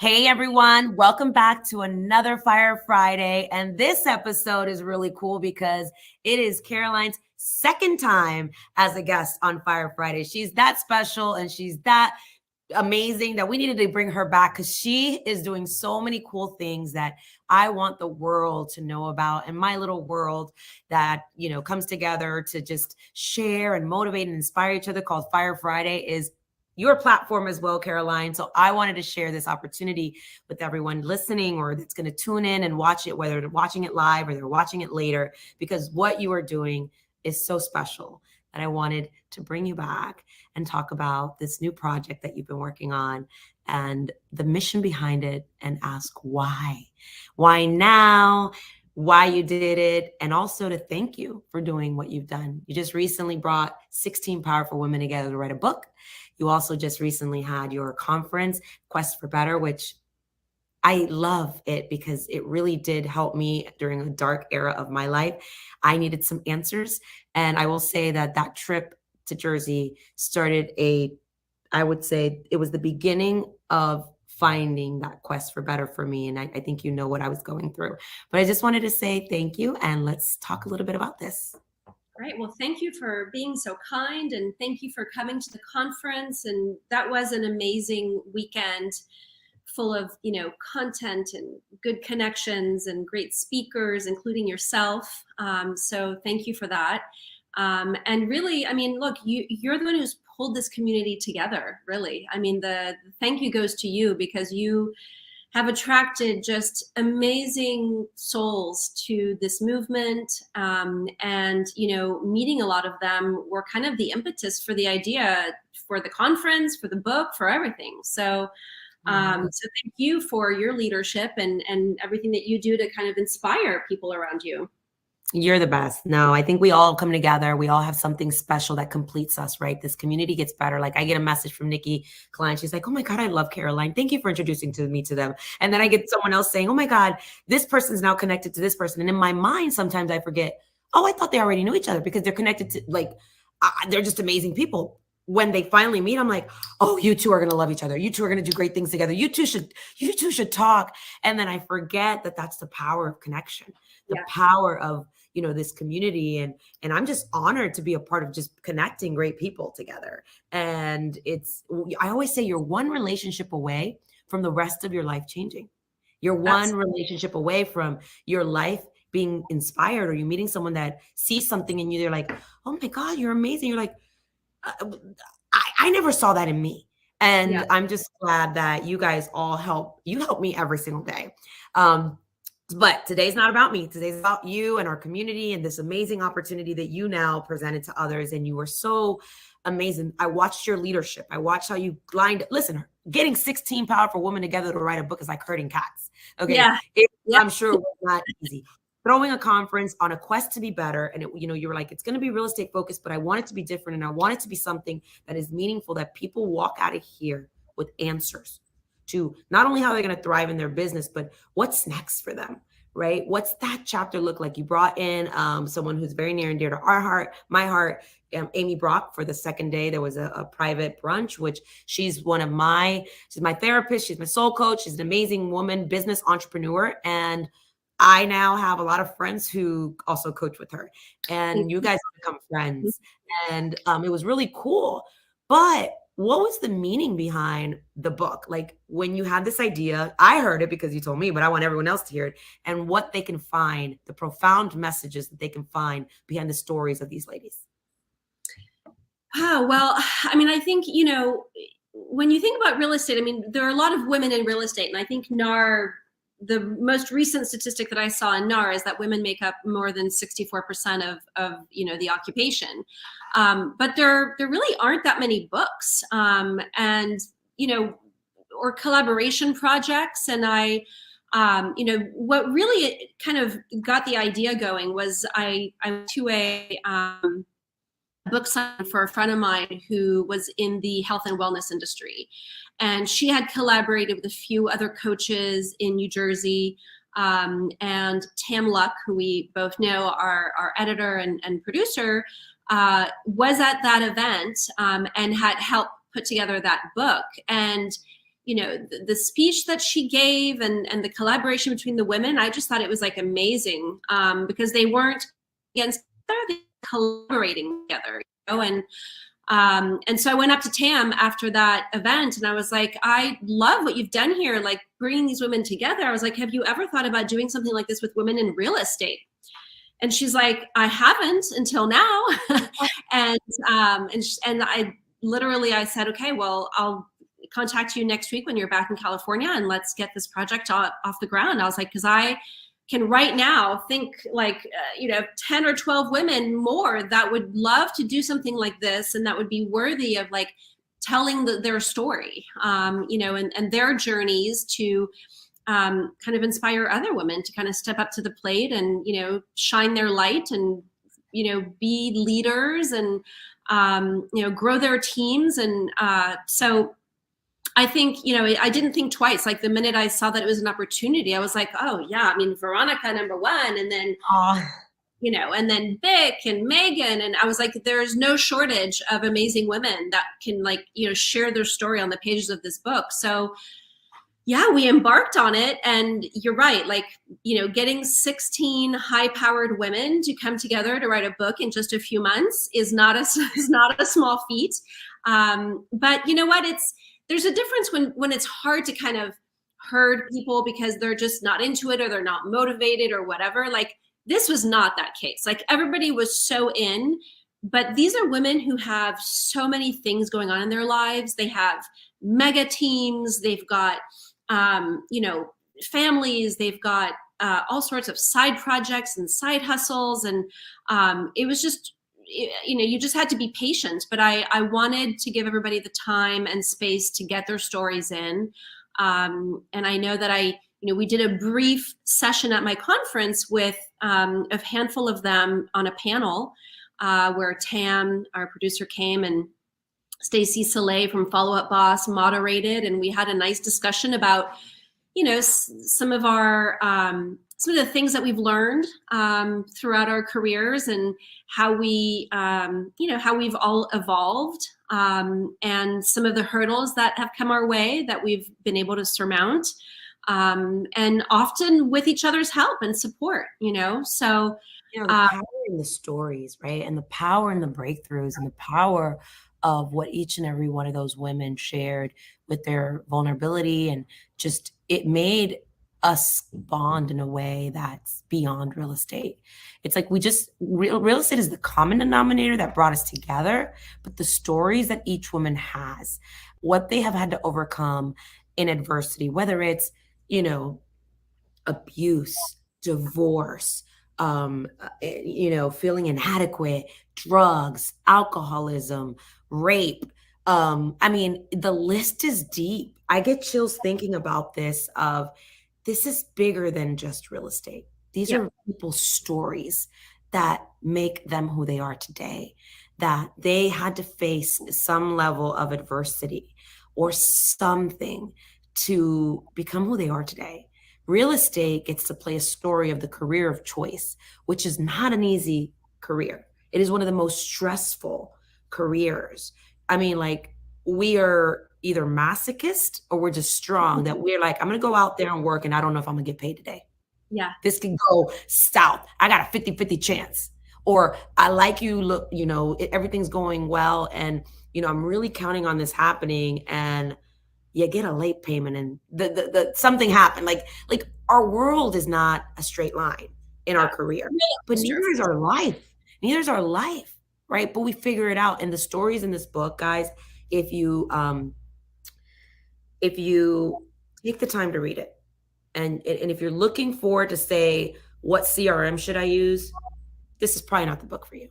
Hey everyone, welcome back to another Fire Friday. And this episode is really cool because it is Caroline's second time as a guest on Fire Friday. She's that special and she's that amazing that we needed to bring her back because she is doing so many cool things that I want the world to know about. And my little world that, comes together to just share and motivate and inspire each other called Fire Friday is your platform as well, Caroline. So I wanted to share this opportunity with everyone listening or that's going to tune in and watch it, whether they're watching it live or they're watching it later, because what you are doing is so special that I wanted to bring you back and talk about this new project that you've been working on and the mission behind it and ask why. Why now? Why you did it, and also to thank you for doing what you've done. You just recently brought 16 powerful women together to write a book. You also just recently had your conference, Quest for Better, which I love it because it really did help me during a dark era of my life. I needed some answers. And I will say that trip to Jersey started I would say it was the beginning of finding that quest for better for me. And I think you know what I was going through. But I just wanted to say thank you. And let's talk a little bit about this. Great. Well, thank you for being so kind and thank you for coming to the conference. And that was an amazing weekend full of, content and good connections and great speakers, including yourself. So thank you for that. And really, look, you're the one who's pulled this community together, really. The thank you goes to you because you have attracted just amazing souls to this movement. And, meeting a lot of them were kind of the impetus for the idea for the conference, for the book, for everything. So thank you for your leadership and everything that you do to kind of inspire people around you. You're the best. No, I think we all come together. We all have something special that completes us, right? This community gets better. Like I get a message from Nikki Klein. She's like, oh my God, I love Caroline. Thank you for introducing me to them. And then I get someone else saying, oh my God, this person's now connected to this person. And in my mind, sometimes I forget, oh, I thought they already knew each other because they're connected to they're just amazing people. When they finally meet, I'm like, oh, you two are going to love each other. You two are going to do great things together. You two should talk. And then I forget that that's the power of connection, the power of, this community. And I'm just honored to be a part of just connecting great people together. And I always say you're one relationship away from the rest of your life changing. You're one relationship away from your life being inspired, or you meeting someone that sees something in you. They're like, oh my God, you're amazing. You're like, I never saw that in me. And I'm just glad that you guys all help me every single day. But today's not about me. Today's about you and our community and this amazing opportunity that you now presented to others. And you were so amazing. I watched your leadership. I watched how you listen, getting 16 powerful women together to write a book is like herding cats. Okay. I'm sure it was not easy. Throwing a conference on a quest to be better. And you were like, it's going to be real estate focused, but I want it to be different. And I want it to be something that is meaningful, that people walk out of here with answers to not only how they're going to thrive in their business, but what's next for them, right? What's that chapter look like? You brought in someone who's very near and dear to our heart, my heart, Amy Brock. For the second day, there was a private brunch, which she's my therapist. She's my soul coach. She's an amazing woman, business entrepreneur. And I now have a lot of friends who also coach with her, and you guys become friends. And it was really cool. But what was the meaning behind the book? Like when you had this idea, I heard it because you told me, but I want everyone else to hear it, and what they can find, the profound messages that they can find behind the stories of these ladies. Oh, well, I think, when you think about real estate, there are a lot of women in real estate, and I think NAR, the most recent statistic that I saw in NAR is that women make up more than 64% of the occupation. But there really aren't that many books and or collaboration projects. And I what really kind of got the idea going was I went to a book signing for a friend of mine who was in the health and wellness industry. And she had collaborated with a few other coaches in New Jersey. And Tam Luck, who we both know, our editor and producer, was at that event and had helped put together that book. And the speech that she gave and the collaboration between the women, I just thought it was like amazing, because they weren't against each other, they were collaborating together, and so I went up to Tam after that event and I was like, I love what you've done here, like bringing these women together. I was like, have you ever thought about doing something like this with women in real estate? And she's like, I haven't until now. and I literally, I said, okay, well, I'll contact you next week when you're back in California and let's get this project off the ground. I was like, because I can right now think like 10 or 12 women more that would love to do something like this and that would be worthy of like telling their story, and their journeys to kind of inspire other women to kind of step up to the plate and shine their light and be leaders and grow their teams. And so I think, I didn't think twice. Like the minute I saw that it was an opportunity, I was like, oh yeah, I mean, Veronica, number one, and then, and then Vic and Megan. And I was like, there's no shortage of amazing women that can share their story on the pages of this book. So yeah, we embarked on it. And you're right. Like, getting 16 high powered women to come together to write a book in just a few months is not a small feat. But you know what? There's a difference when it's hard to kind of herd people because they're just not into it or they're not motivated or whatever. Like this was not that case. Like everybody was so in, but these are women who have so many things going on in their lives. They have mega teams. They've got, families. They've got all sorts of side projects and side hustles. And it was just, you just had to be patient, but I wanted to give everybody the time and space to get their stories in. And I know that we did a brief session at my conference with a handful of them on a panel where Tam, our producer, came and Stacey Soleil from Follow Up Boss moderated. And we had a nice discussion about, some of the things that we've learned throughout our careers and how we, how we've all evolved, and some of the hurdles that have come our way that we've been able to surmount, and often with each other's help and support, so. The power in the stories, right? And the power in the breakthroughs and the power of what each and every one of those women shared with their vulnerability, and just it made us bond in a way that's beyond real estate. It's like real estate is the common denominator that brought us together, but the stories that each woman has, what they have had to overcome in adversity, whether it's, abuse, divorce, feeling inadequate, drugs, alcoholism, rape. I mean, the list is deep. I get chills thinking about this is bigger than just real estate. These are people's stories that make them who they are today, that they had to face some level of adversity or something to become who they are today. Real estate gets to play a story of the career of choice, which is not an easy career. It is one of the most stressful careers. I mean, like, we are either masochist or we're just strong, that we're like, I'm going to go out there and work and I don't know if I'm going to get paid today. Yeah. This can go south. I got a 50-50 chance. Or I like you, look, everything's going well. And, I'm really counting on this happening. And you get a late payment and the something happened. Like our world is not a straight line in our career, but neither is our life. Neither is our life, right? But we figure it out. And the stories in this book, guys, if you take the time to read it, and if you're looking forward to say, what CRM should I use? This is probably not the book for you.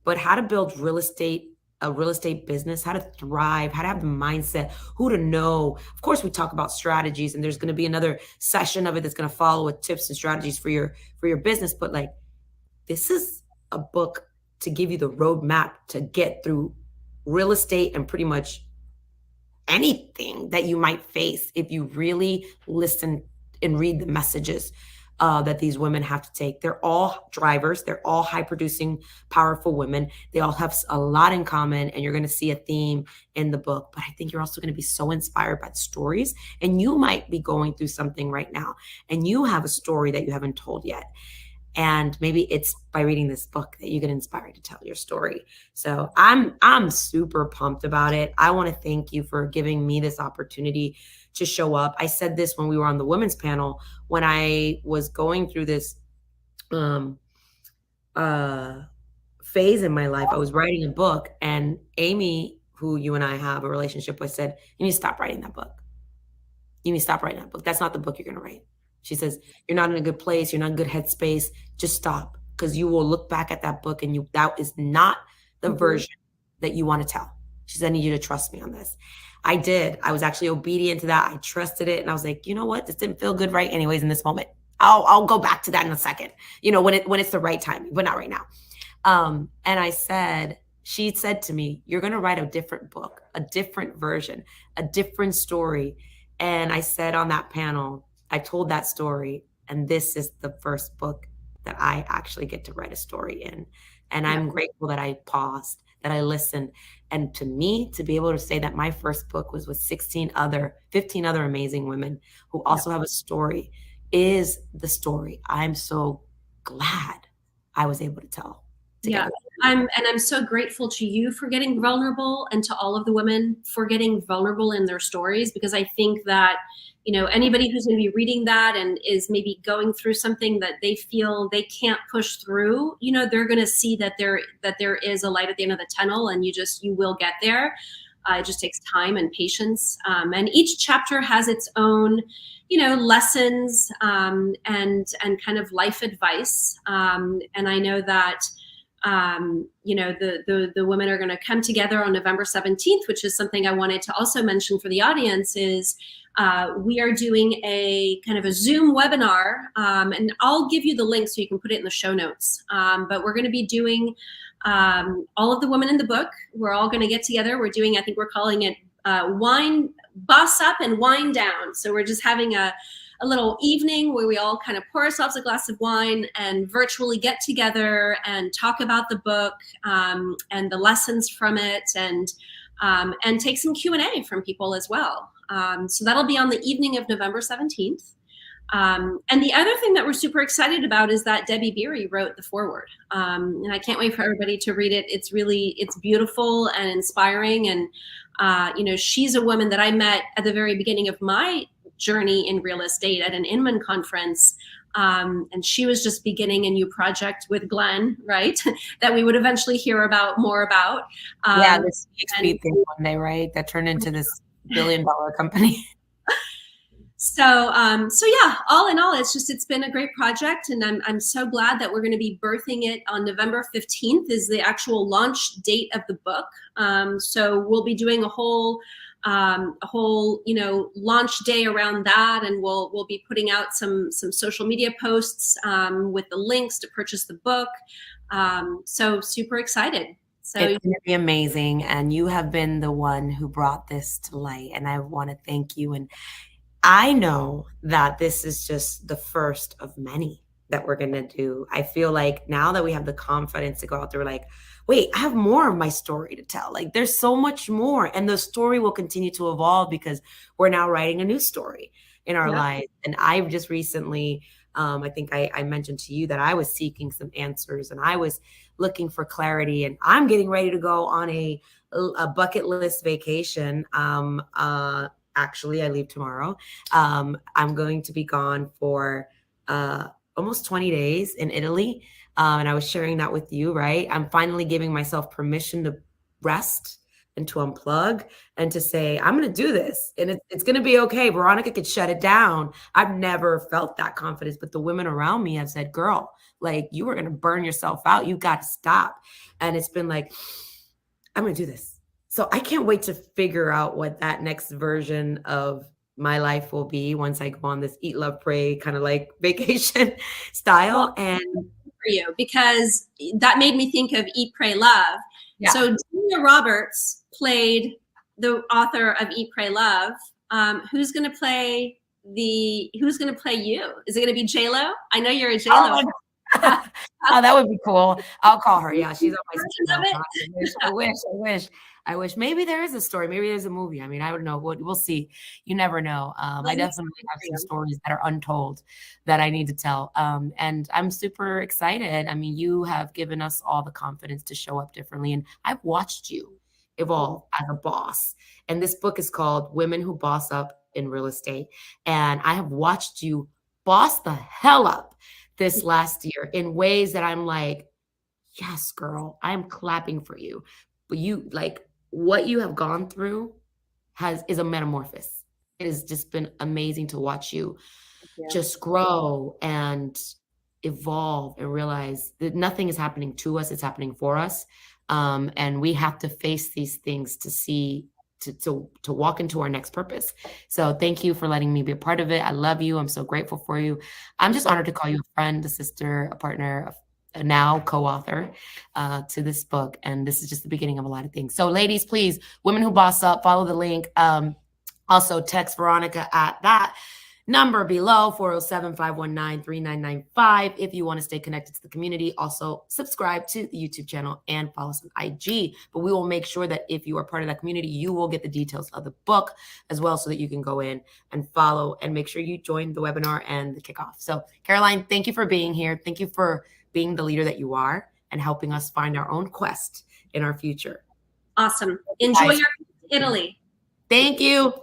But how to build a real estate business, how to thrive, how to have the mindset, who to know. Of course, we talk about strategies, and there's going to be another session of it that's going to follow with tips and strategies for your business. But like, this is a book to give you the roadmap to get through real estate and pretty much anything that you might face if you really listen and read the messages that these women have to take. They're all drivers. They're all high producing, powerful women. They all have a lot in common, and you're going to see a theme in the book. But I think you're also going to be so inspired by the stories, and you might be going through something right now, and you have a story that you haven't told yet. And maybe it's by reading this book that you get inspired to tell your story. So I'm super pumped about it. I want to thank you for giving me this opportunity to show up. I said this when we were on the women's panel, when I was going through this phase in my life. I was writing a book, and Amy, who you and I have a relationship with, said, "You need to stop writing that book. You need to stop writing that book. That's not the book you're going to write." She says, "You're not in a good place. You're not in a good headspace. Just stop, because you will look back at that book and that is not the version that you want to tell." She said, "I need you to trust me on this." I did. I was actually obedient to that. I trusted it. And I was like, you know what? This didn't feel good right anyways in this moment. I'll go back to that in a second, when it's the right time, but not right now. And I said, she said to me, "You're going to write a different book, a different version, a different story." And I said on that panel, I told that story, and this is the first book that I actually get to write a story in. And I'm grateful that I paused, that I listened. And to me, to be able to say that my first book was with 15 other amazing women who also have a story is the story I'm so glad I was able to tell together. I'm so grateful to you for getting vulnerable, and to all of the women for getting vulnerable in their stories, because I think that, anybody who's going to be reading that and is maybe going through something that they feel they can't push through, they're going to see that there is a light at the end of the tunnel, and you will get there. It just takes time and patience. And each chapter has its own, lessons, and kind of life advice. And I know that, the women are going to come together on November 17th, which is something I wanted to also mention for the audience is, we are doing a kind of a Zoom webinar, and I'll give you the link so you can put it in the show notes. But we're going to be doing, all of the women in the book. We're all going to get together. We're doing, I think we're calling it, wine boss up and wine down. So we're just having a little evening where we all kind of pour ourselves a glass of wine and virtually get together and talk about the book, and the lessons from it, and take some Q&A from people as well. So that'll be on the evening of November 17th. And the other thing that we're super excited about is that Debbie Beery wrote the foreword. And I can't wait for everybody to read it. It's beautiful and inspiring. And, she's a woman that I met at the very beginning of my journey in real estate at an Inman conference. And she was just beginning a new project with Glenn, right? That we would eventually hear more about. This speed thing one day, right? That turned into this $1 billion company. So yeah, all in all, it's been a great project, and I'm so glad that we're going to be birthing it on November 15th is the actual launch date of the book. So we'll be doing a whole launch day around that, and we'll be putting out some social media posts, with the links to purchase the book. So super excited. So it's going to be amazing, and you have been the one who brought this to light, and I want to thank you. And I know that this is just the first of many that we're going to do. I feel like now that we have the confidence to go out there, like, wait, I have more of my story to tell. Like, there's so much more, and the story will continue to evolve because we're now writing a new story in our lives. And I've just recently, I think I mentioned to you that I was seeking some answers, and I was looking for clarity, and I'm getting ready to go on a bucket list vacation. Actually, I leave tomorrow. I'm going to be gone for almost 20 days in Italy. And I was sharing that with you, right? I'm finally giving myself permission to rest and to unplug and to say, I'm going to do this, and it's going to be okay. Veronica could shut it down. I've never felt that confidence, but the women around me have said, girl, like, you are going to burn yourself out. You got to stop. And it's been like, I'm going to do this. So I can't wait to figure out what that next version of my life will be once I go on this eat, love, pray kind of like vacation style. And for you, because that made me think of Eat, Pray, Love. Yeah. So Julia Roberts played the author of Eat, Pray, Love. Who's going to play who's going to play you? Is it going to be J-Lo? I know you're a Oh J-Lo. my God. Oh, that would be cool. I'll call her. Yeah, she's on my speed Version of dial. I wish. Maybe there is a story. Maybe there's a movie. I mean, I don't know. We'll see. You never know. I definitely have some stories that are untold that I need to tell. And I'm super excited. I mean, you have given us all the confidence to show up differently. And I've watched you evolve as a boss. And this book is called Women Who Boss Up in Real Estate. And I have watched you boss the hell up this last year in ways that I'm like, yes, girl, I'm clapping for you. But you like what you have gone through is a metamorphosis. It has just been amazing to watch you just grow and evolve and realize that nothing is happening to us, it's happening for us. And we have to face these things to see to walk into our next purpose. So thank you for letting me be a part of it. I love you. I'm so grateful for you. I'm just honored to call you a friend, a sister, a partner, a now co-author to this book. And this is just the beginning of a lot of things. So ladies, please, Women Who Boss Up, follow the link. Also text Veronica at that number below, 407-519-3995, if you want to stay connected to the community. Also, subscribe to the YouTube channel and follow us on IG. But we will make sure that if you are part of that community, you will get the details of the book as well, so that you can go in and follow and make sure you join the webinar and the kickoff. So, Caroline, thank you for being here. Thank you for being the leader that you are and helping us find our own quest in our future. Awesome. Enjoy your Italy. Thank you.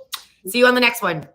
See you on the next one.